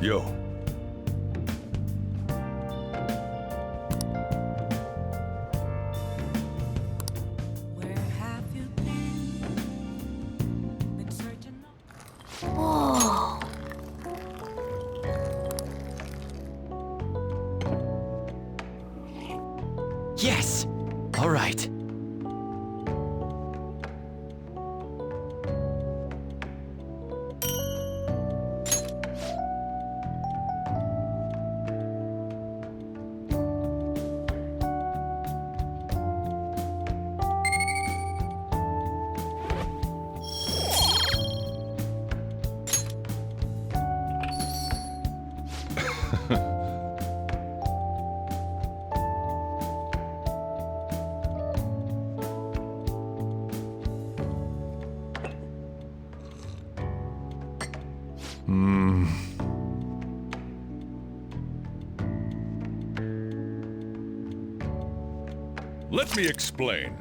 Yo. Where have you been searching of... Whoa. Yes! All right. Let me explain.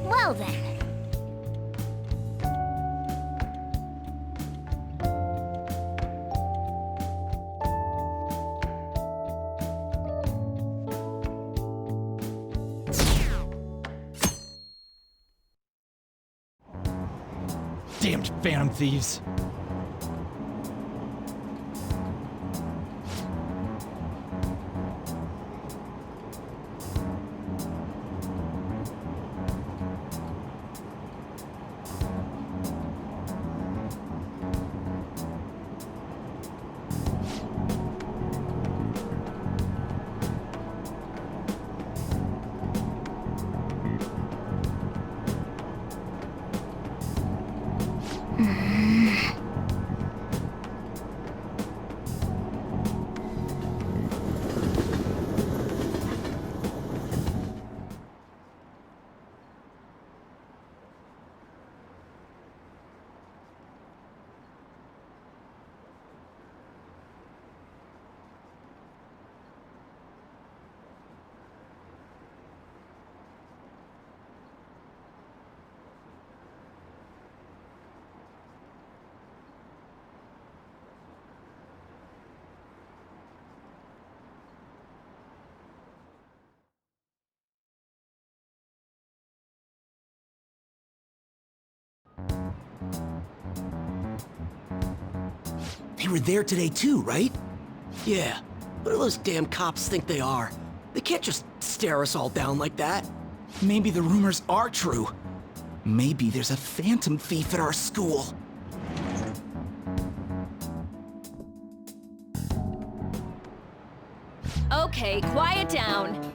Well then. Damned Phantom Thieves. They were there today too, right? Yeah. What do those damn cops think they are? They can't just stare us all down like that. Maybe the rumors are true. Maybe there's a phantom thief at our school. Okay, quiet down.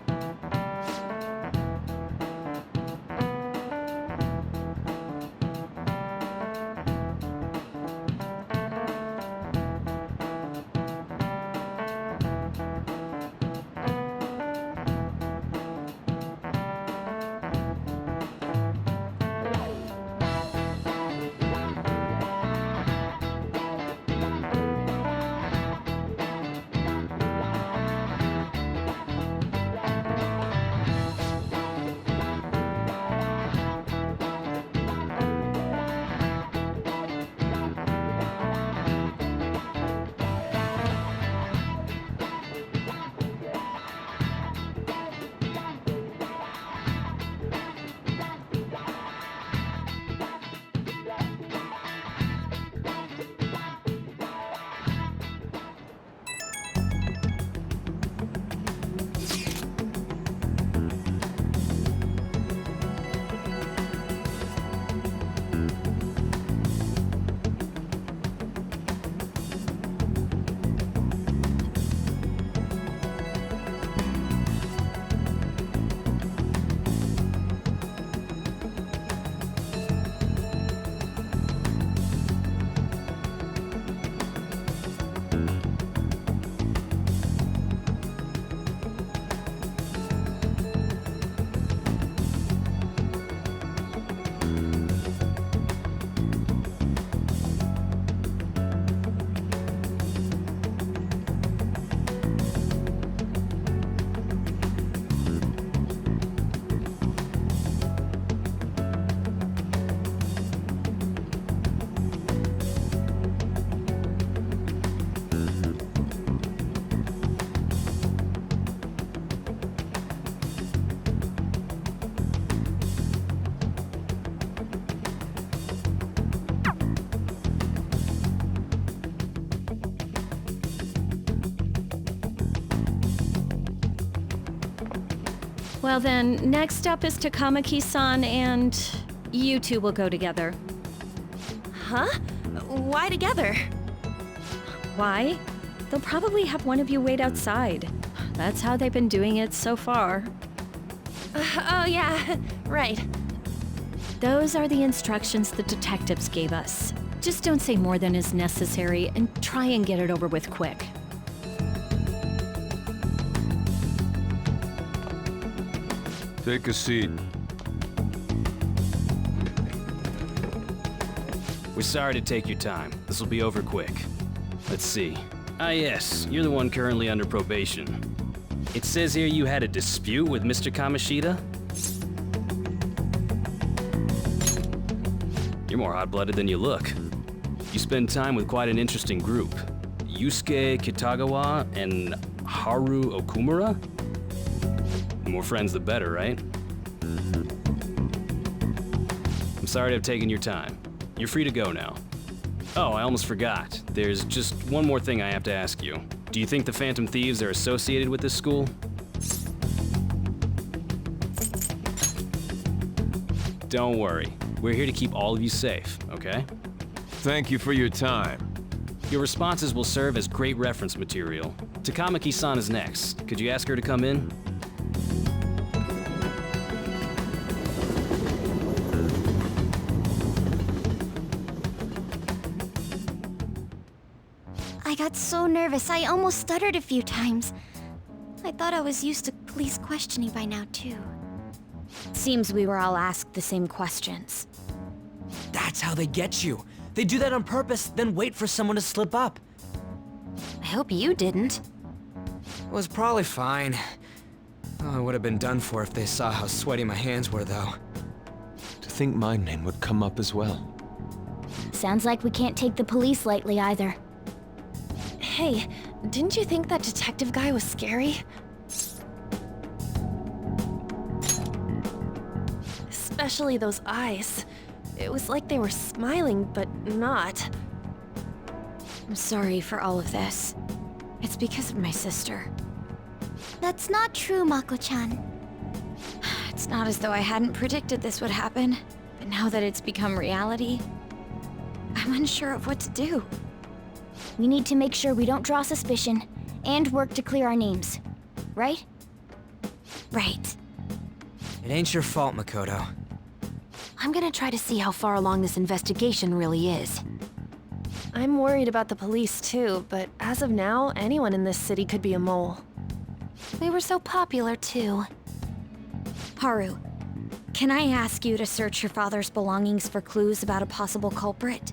Well then, next up is Takamaki-san and you two will go together. Huh? Why together? Why? They'll probably have one of you wait outside. That's how they've been doing it so far. Oh yeah, right. Those are the instructions the detectives gave us. Just don't say more than is necessary and try and get it over with quick. Take a seat. We're sorry to take your time. This will be over quick. Let's see. Ah yes, you're the one currently under probation. It says here you had a dispute with Mr. Kamoshida? You're more hot-blooded than you look. You spend time with quite an interesting group. Yusuke Kitagawa and Haru Okumura? The more friends, the better, right? I'm sorry to have taken your time. You're free to go now. Oh, I almost forgot. There's just one more thing I have to ask you. Do you think the Phantom Thieves are associated with this school? Don't worry. We're here to keep all of you safe, okay? Thank you for your time. Your responses will serve as great reference material. Takamaki-san is next. Could you ask her to come in? I got so nervous, I almost stuttered a few times. I thought I was used to police questioning by now, too. Seems we were all asked the same questions. That's how they get you. They do that on purpose, then wait for someone to slip up. I hope you didn't. It was probably fine. Oh, I would have been done for if they saw how sweaty my hands were, though. To think my name would come up as well. Sounds like we can't take the police lightly either. Hey, didn't you think that detective guy was scary? Especially those eyes. It was like they were smiling, but not. I'm sorry for all of this. It's because of my sister. That's not true, Mako-chan. It's not as though I hadn't predicted this would happen, but now that it's become reality, I'm unsure of what to do. We need to make sure we don't draw suspicion, and work to clear our names. Right? Right. It ain't your fault, Makoto. I'm gonna try to see how far along this investigation really is. I'm worried about the police too, but as of now, anyone in this city could be a mole. We were so popular too. Haru, can I ask you to search your father's belongings for clues about a possible culprit?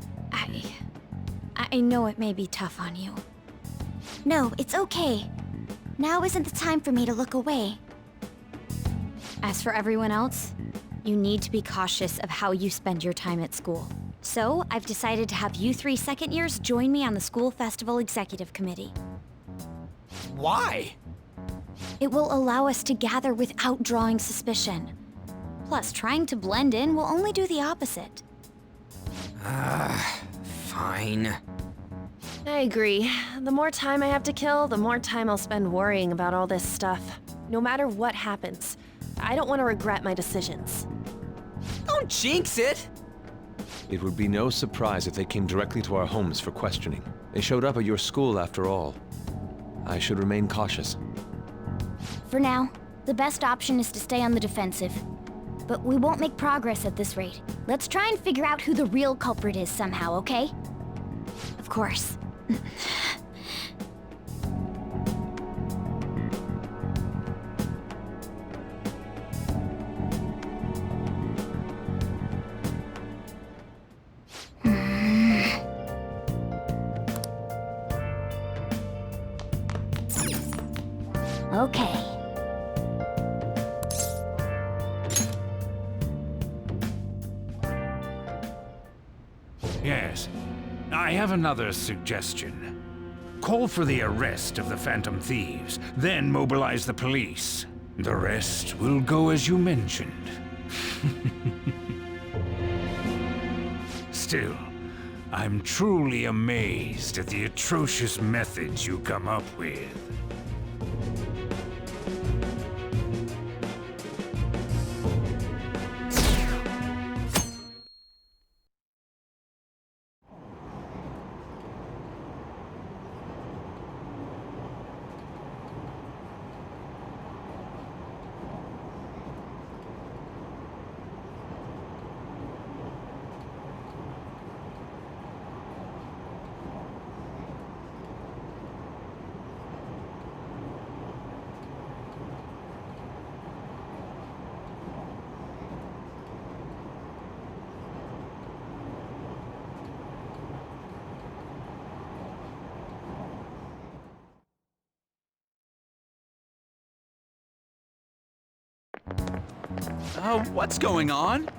I know it may be tough on you. No, it's okay. Now isn't the time for me to look away. As for everyone else, you need to be cautious of how you spend your time at school. So, I've decided to have you three second years join me on the school festival executive committee. Why? It will allow us to gather without drawing suspicion. Plus, trying to blend in will only do the opposite. Fine. I agree. The more time I have to kill, the more time I'll spend worrying about all this stuff. No matter what happens, I don't want to regret my decisions. Don't jinx it! It would be no surprise if they came directly to our homes for questioning. They showed up at your school after all. I should remain cautious. For now, the best option is to stay on the defensive. But we won't make progress at this rate. Let's try and figure out who the real culprit is somehow, okay? Of course. Okay. Yes. I have another suggestion. Call for the arrest of the Phantom Thieves, then mobilize the police. The rest will go as you mentioned. Still, I'm truly amazed at the atrocious methods you come up with. What's going on?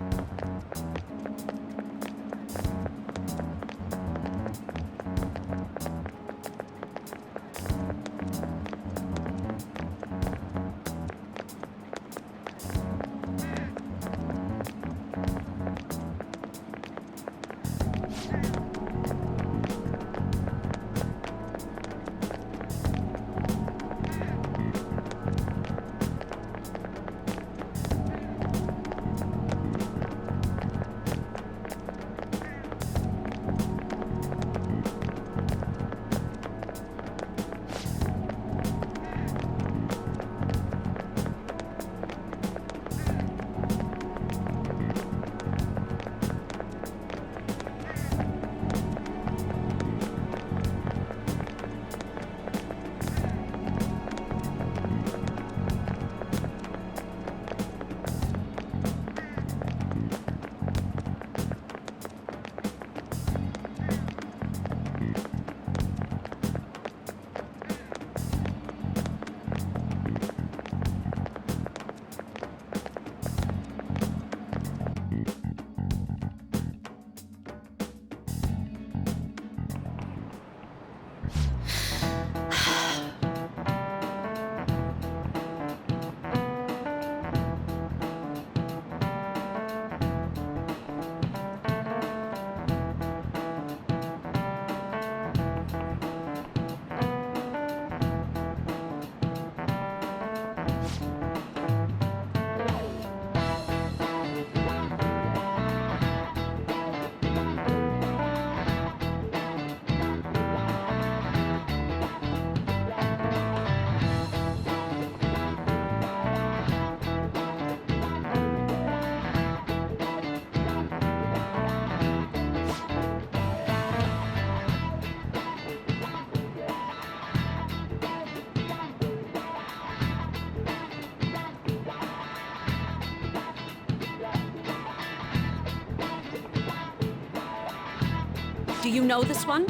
Do you know this one?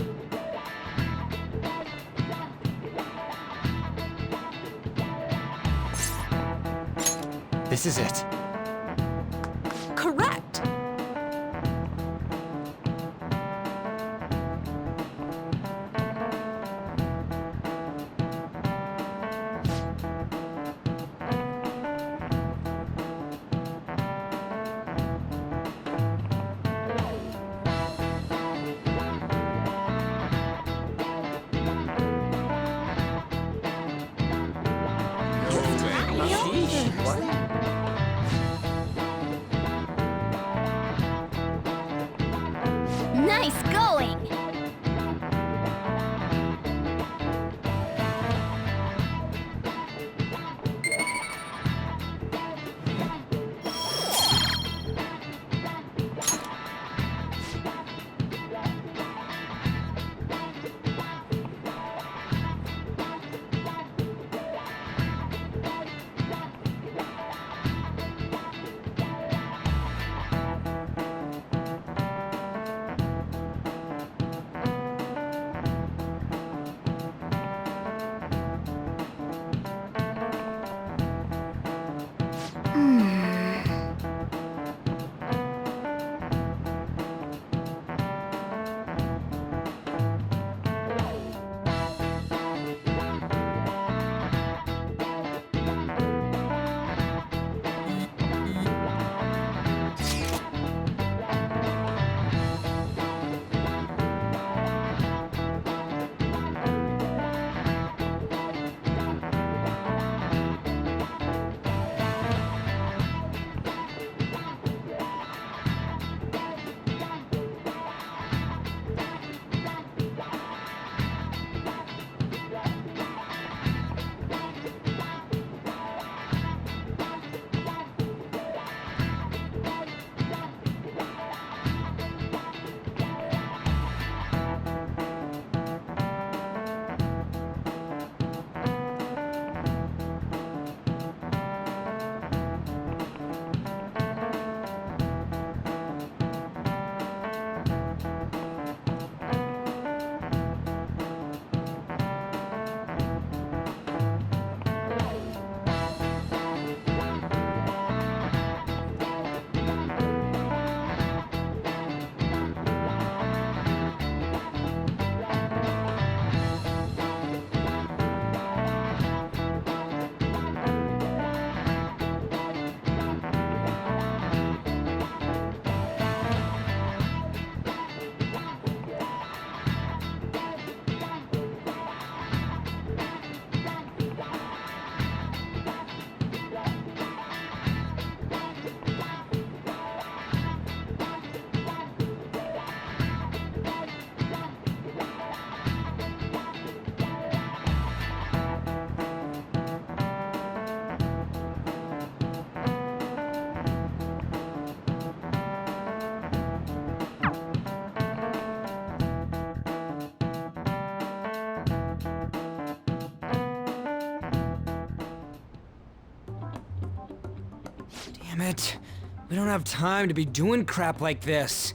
This is it. Correct! Nice going! Damn it. We don't have time to be doing crap like this.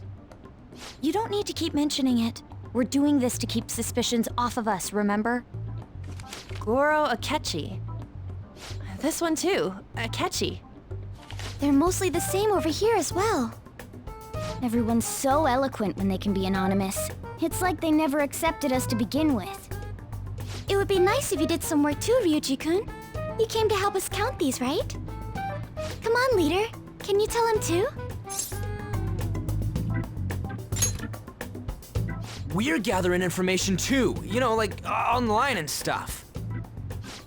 You don't need to keep mentioning it. We're doing this to keep suspicions off of us, remember? Goro Akechi. This one too, Akechi. They're mostly the same over here as well. Everyone's so eloquent when they can be anonymous. It's like they never accepted us to begin with. It would be nice if you did some work too, Ryuji-kun. You came to help us count these, right? Come on, leader. Can you tell him too? We're gathering information too, you know, like online and stuff.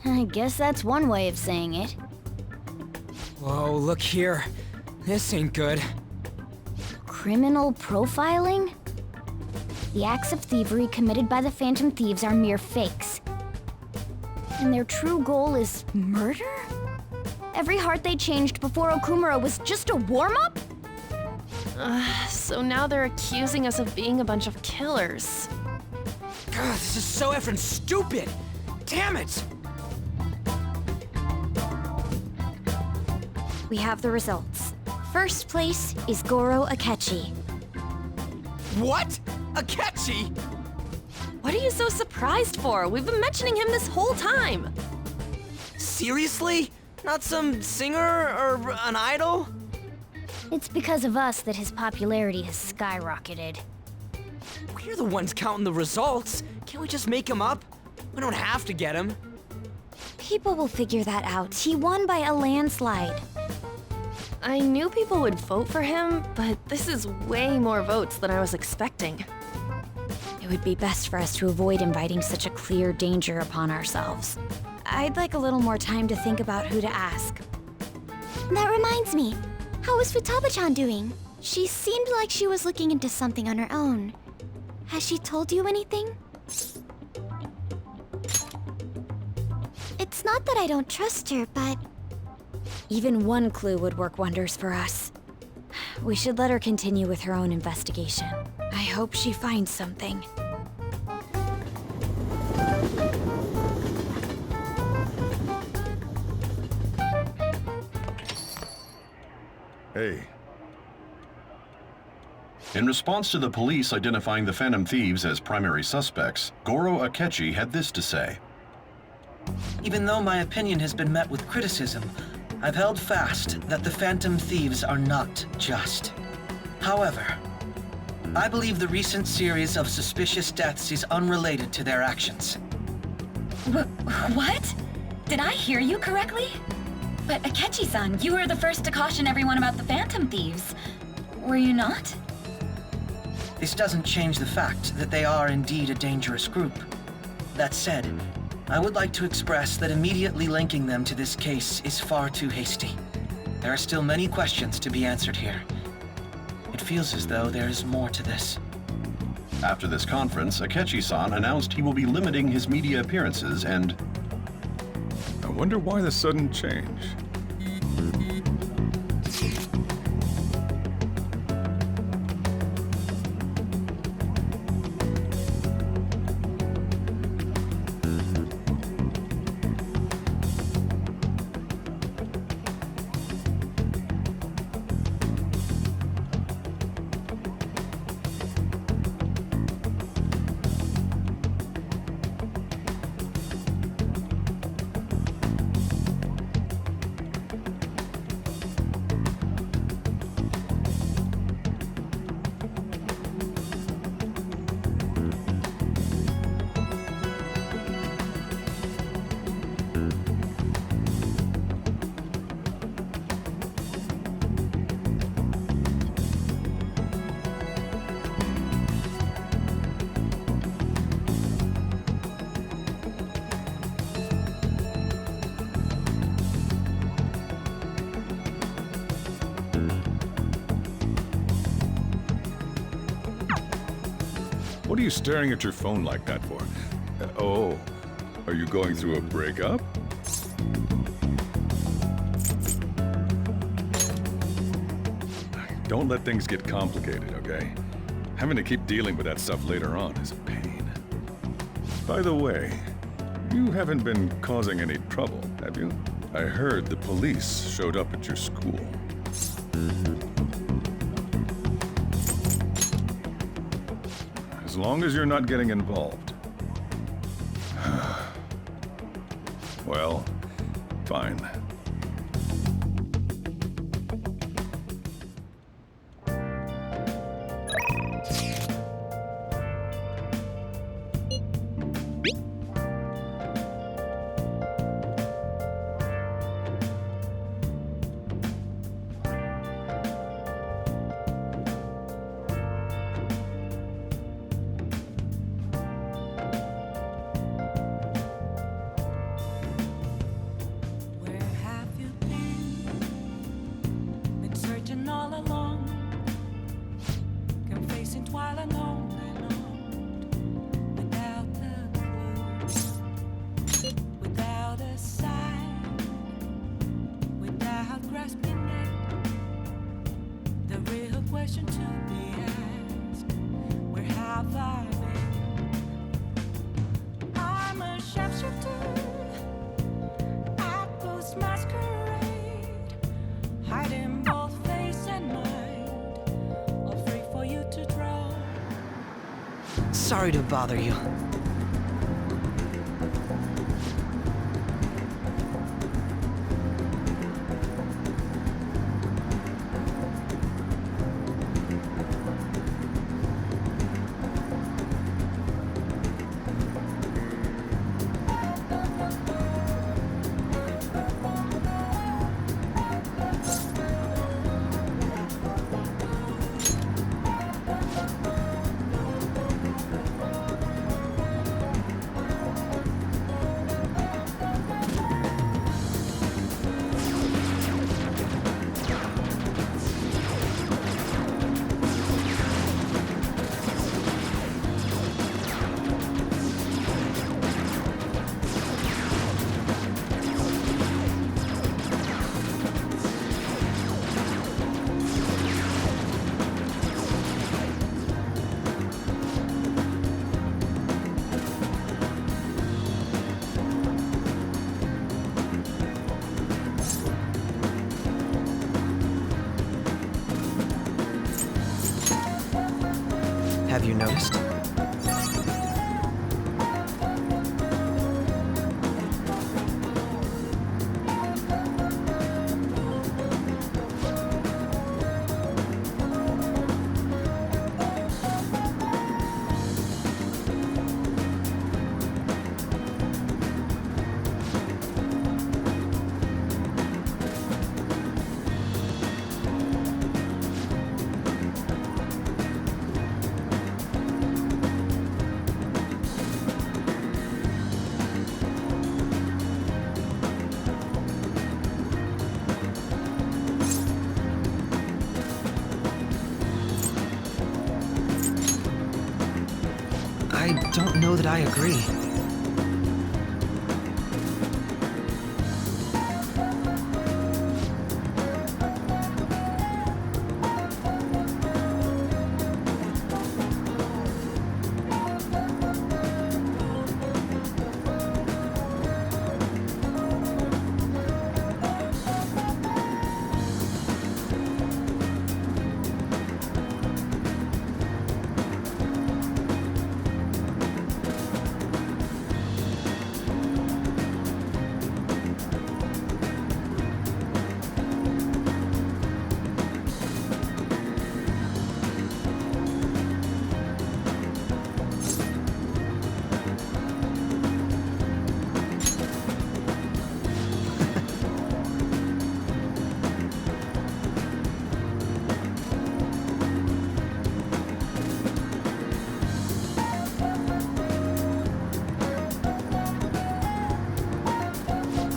I guess that's one way of saying it. Whoa, look here. This ain't good. Criminal profiling? The acts of thievery committed by the Phantom Thieves are mere fakes. And their true goal is murder? Every heart they changed before Okumura was just a warm-up? So now they're accusing us of being a bunch of killers. God, this is so effing stupid! Damn it! We have the results. First place is Goro Akechi. What? Akechi? What are you so surprised for? We've been mentioning him this whole time. Seriously? Not some singer or an idol? It's because of us that his popularity has skyrocketed. We're the ones counting the results. Can't we just make him up? We don't have to get him. People will figure that out. He won by a landslide. I knew people would vote for him, but this is way more votes than I was expecting. It would be best for us to avoid inviting such a clear danger upon ourselves. I'd like a little more time to think about who to ask. That reminds me. How is Futaba-chan doing? She seemed like she was looking into something on her own. Has she told you anything? It's not that I don't trust her, but... Even one clue would work wonders for us. We should let her continue with her own investigation. I hope she finds something. Hey. In response to the police identifying the Phantom Thieves as primary suspects, Goro Akechi had this to say. Even though my opinion has been met with criticism, I've held fast that the Phantom Thieves are not just. However, I believe the recent series of suspicious deaths is unrelated to their actions. What? Did I hear you correctly? But Akechi-san, you were the first to caution everyone about the Phantom Thieves. Were you not? This doesn't change the fact that they are indeed a dangerous group. That said, I would like to express that immediately linking them to this case is far too hasty. There are still many questions to be answered here. It feels as though there is more to this. After this conference, Akechi-san announced he will be limiting his media appearances and... I wonder why the sudden change. What are you staring at your phone like that for? Oh, are you going through a breakup? Don't let things get complicated, okay? Having to keep dealing with that stuff later on is a pain. By the way, you haven't been causing any trouble, have you? I heard the police showed up at your school. As long as you're not getting involved. Well, fine. Where have you been? Been searching all along, confessing while alone without a clue, without a sign, without grasping it. The real question to be asked: where have I been? I'm a sharpshooter. Masquerade, hiding both face and mind, all free for you to draw. Sorry to bother you. Have you noticed? I don't know that I agree.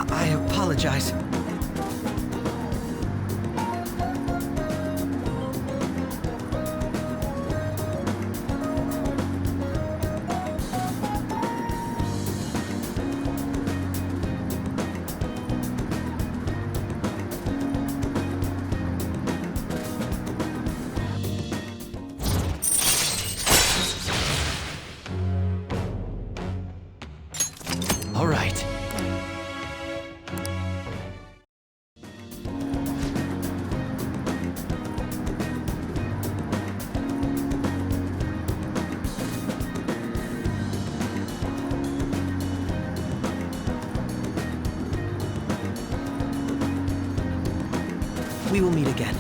I apologize. All right. We will meet again.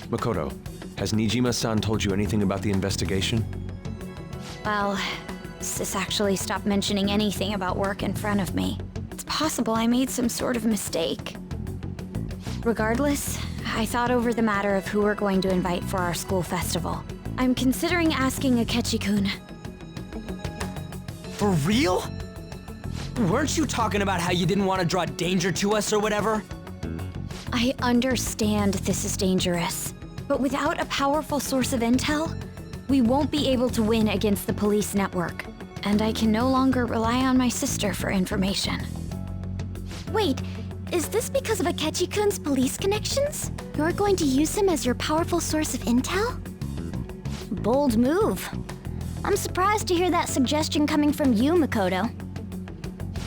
Makoto, has Nijima-san told you anything about the investigation? Well, Sis actually stopped mentioning anything about work in front of me. It's possible I made some sort of mistake. Regardless, I thought over the matter of who we're going to invite for our school festival. I'm considering asking Akechi-kun. For real? Weren't you talking about how you didn't want to draw danger to us or whatever? I understand this is dangerous, but without a powerful source of intel, we won't be able to win against the police network, and I can no longer rely on my sister for information. Wait, is this because of Akechi-kun's police connections? You're going to use him as your powerful source of intel? Bold move. I'm surprised to hear that suggestion coming from you, Makoto.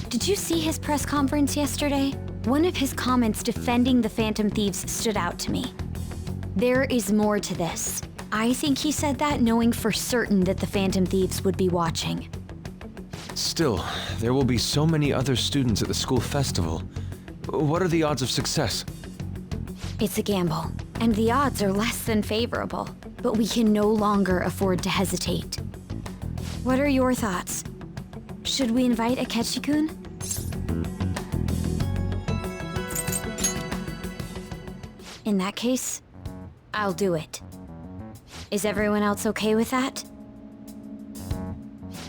Did you see his press conference yesterday? One of his comments defending the Phantom Thieves stood out to me. There is more to this. I think he said that knowing for certain that the Phantom Thieves would be watching. Still, there will be so many other students at the school festival. What are the odds of success? It's a gamble, and the odds are less than favorable, but we can no longer afford to hesitate. What are your thoughts? Should we invite Akechi-kun? In that case, I'll do it. Is everyone else okay with that?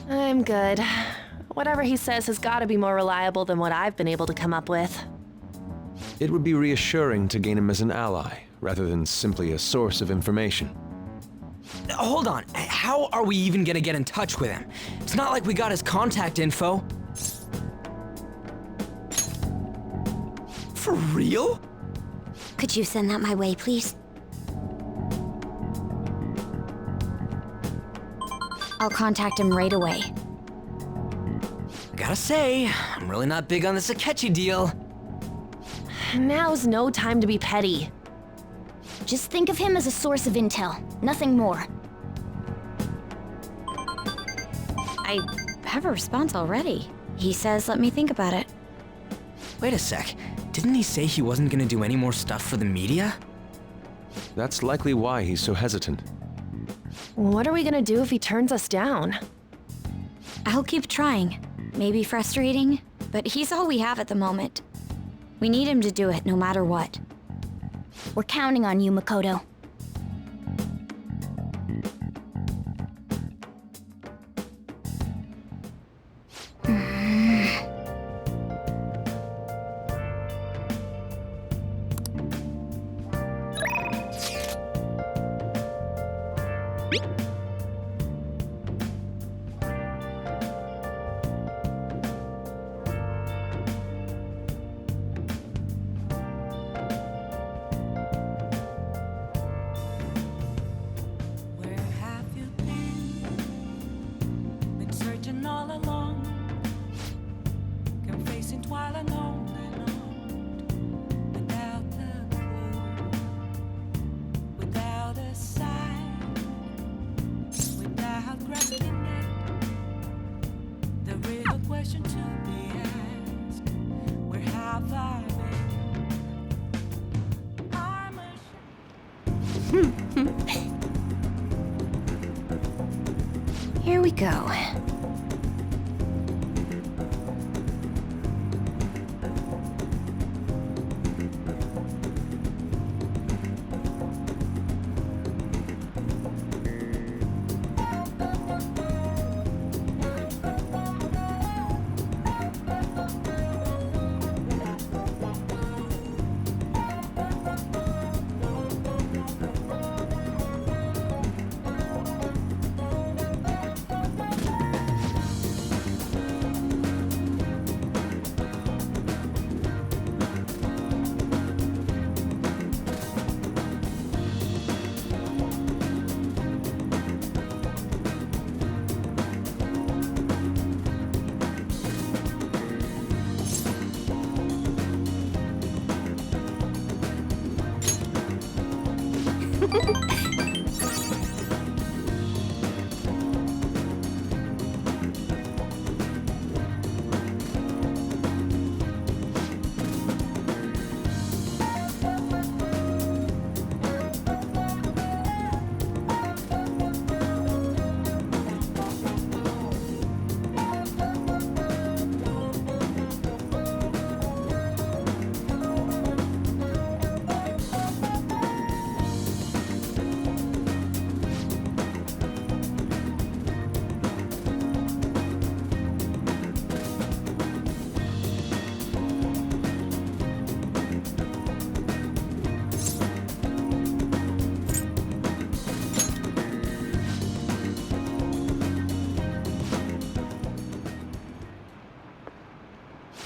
I'm good. Whatever he says has got to be more reliable than what I've been able to come up with. It would be reassuring to gain him as an ally, rather than simply a source of information. Hold on, how are we even gonna get in touch with him? It's not like we got his contact info. For real? Could you send that my way, please? I'll contact him right away. Gotta say, I'm really not big on this Akechi deal. Now's no time to be petty. Just think of him as a source of intel, nothing more. I have a response already. He says let me think about it. Wait a sec. Didn't he say he wasn't gonna do any more stuff for the media? That's likely why he's so hesitant. What are we gonna do if he turns us down? I'll keep trying. Maybe frustrating, but he's all we have at the moment. We need him to do it no matter what. We're counting on you, Makoto. Where have you been? Been searching all along, confessing while alone and on, without a clue, without a sign, without grasping it. The real question to be asked: where have I been? I'm Here we go.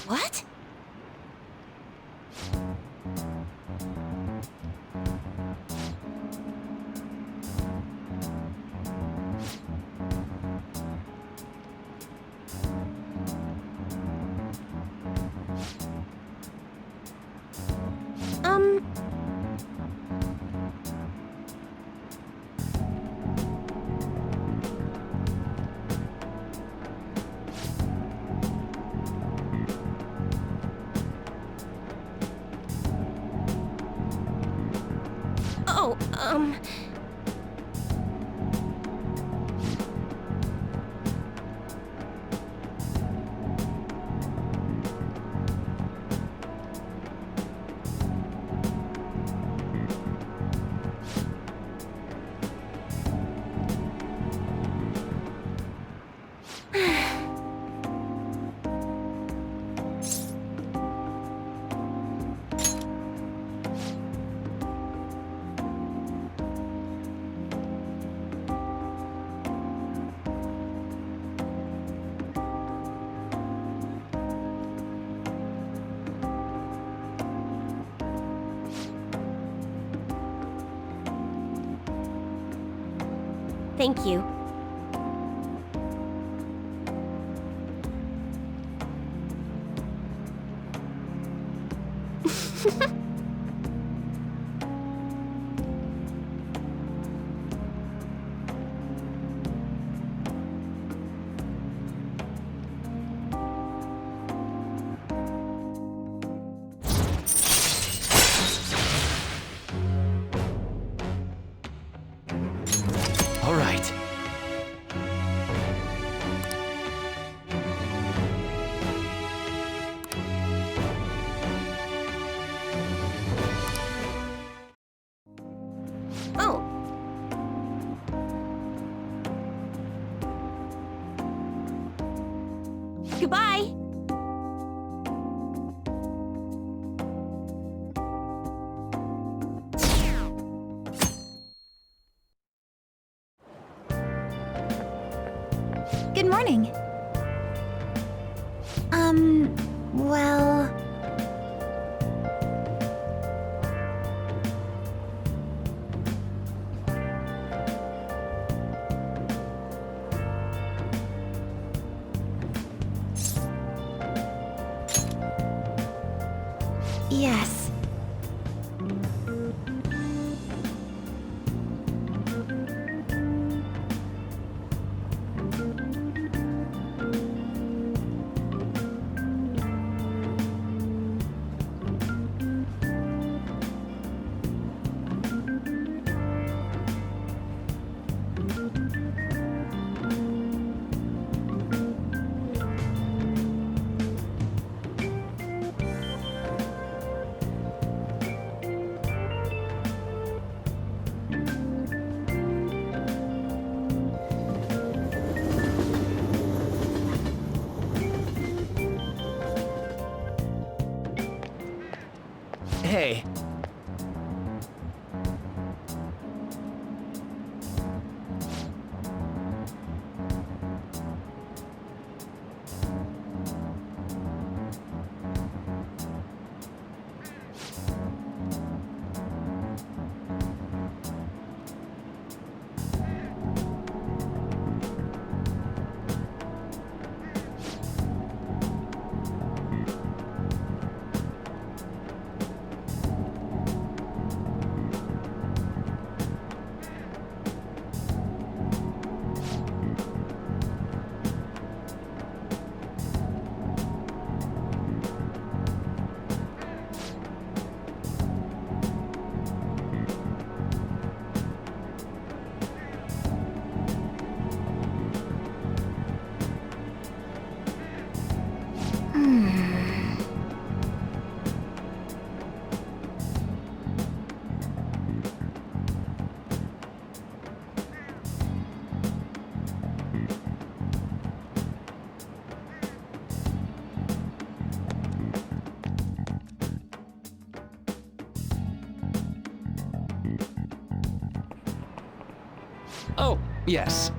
What? Oh, Thank you. Goodbye! Good morning. Well... Yes. Hey. Oh, yes.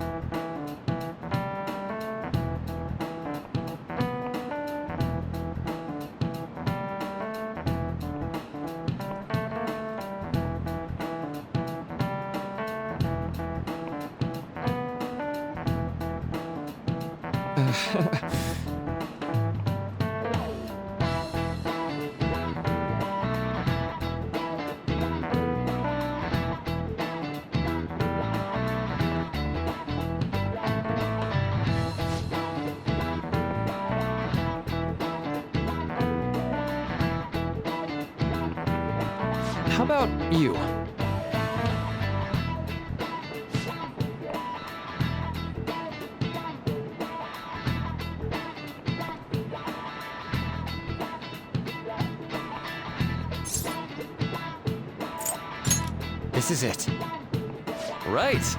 How about you? This is it. Right.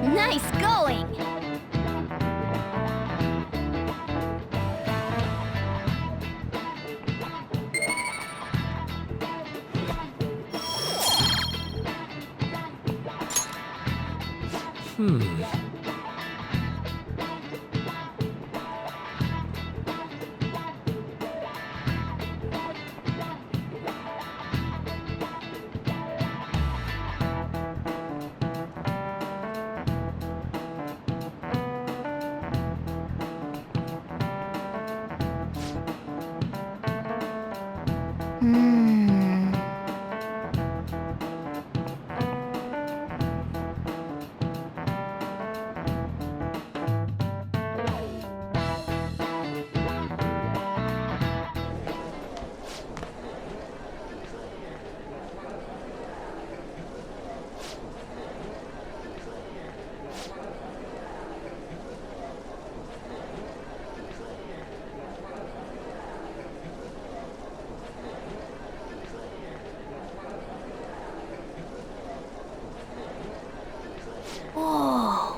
Nice going! Whoa.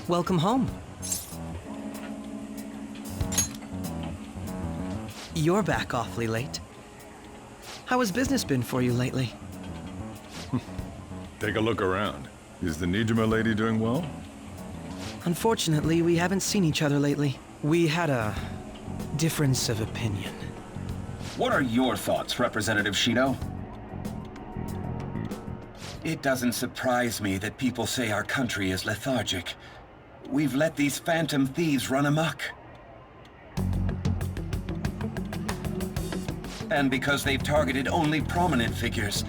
Welcome home. You're back awfully late. How has business been for you lately? Take a look around. Is the Nijima lady doing well? Unfortunately, we haven't seen each other lately. We had a difference of opinion. What are your thoughts, Representative Shido? It doesn't surprise me that people say our country is lethargic. We've let these Phantom Thieves run amok. And because they've targeted only prominent figures,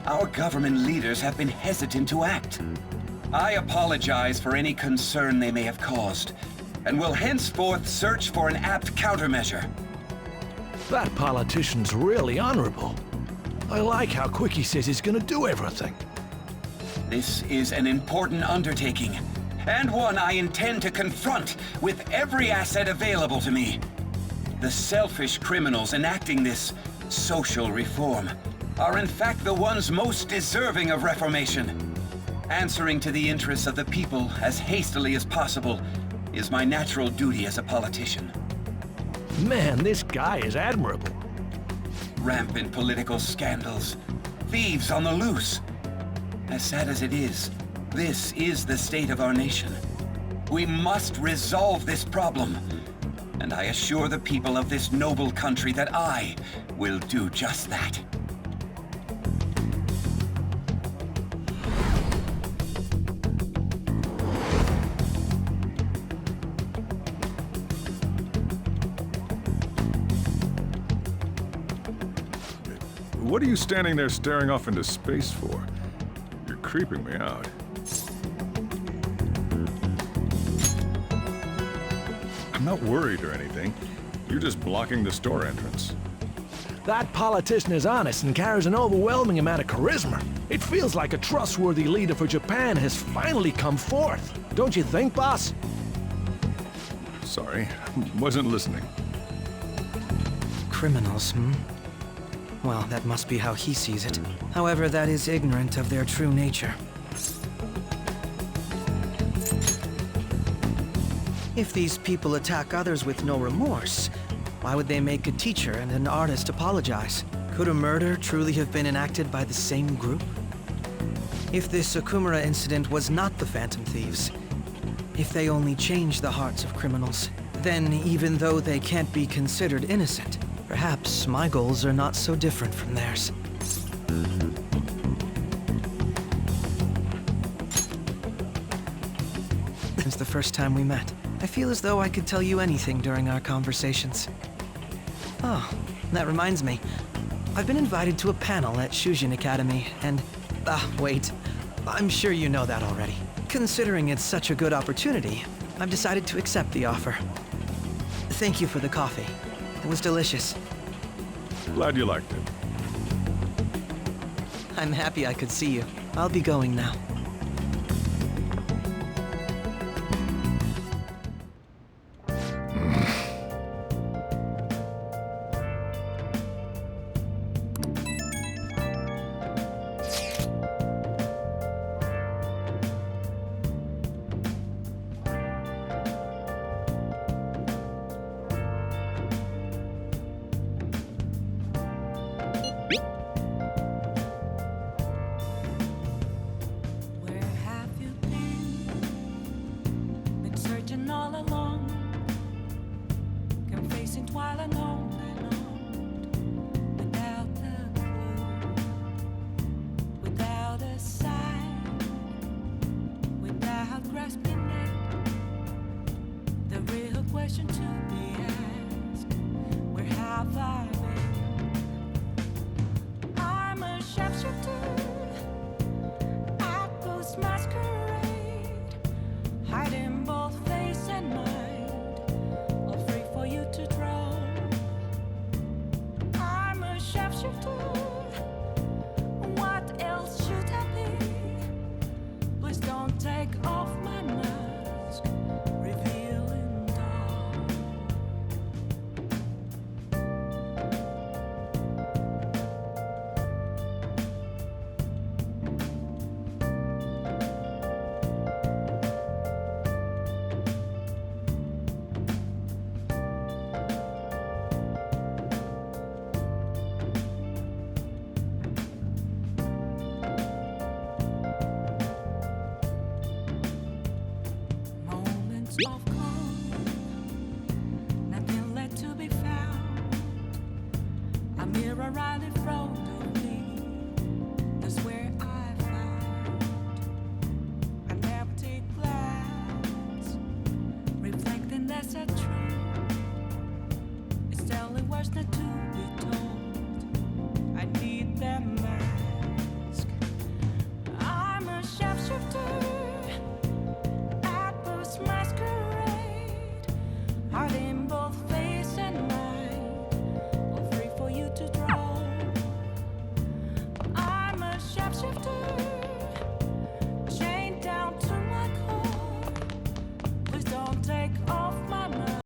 our government leaders have been hesitant to act. I apologize for any concern they may have caused, and will henceforth search for an apt countermeasure. That politician's really honorable. I like how quick he says he's gonna do everything. This is an important undertaking, and one I intend to confront with every asset available to me. The selfish criminals enacting this social reform are in fact the ones most deserving of reformation. Answering to the interests of the people as hastily as possible is my natural duty as a politician. Man, this guy is admirable. Rampant political scandals, thieves on the loose. As sad as it is, this is the state of our nation. We must resolve this problem, and I assure the people of this noble country that I will do just that. What are you standing there staring off into space for? You're creeping me out. I'm not worried or anything. You're just blocking the store entrance. That politician is honest and carries an overwhelming amount of charisma. It feels like a trustworthy leader for Japan has finally come forth. Don't you think, boss? Sorry, wasn't listening. Criminals, hmm? Well, that must be how he sees it. However, that is ignorant of their true nature. If these people attack others with no remorse, why would they make a teacher and an artist apologize? Could a murder truly have been enacted by the same group? If this Okumura incident was not the Phantom Thieves, if they only change the hearts of criminals, then even though they can't be considered innocent, perhaps my goals are not so different from theirs. Since the first time we met, I feel as though I could tell you anything during our conversations. Oh, that reminds me. I've been invited to a panel at Shujin Academy, and... wait. I'm sure you know that already. Considering it's such a good opportunity, I've decided to accept the offer. Thank you for the coffee. It was delicious. Glad you liked it. I'm happy I could see you. I'll be going now. Of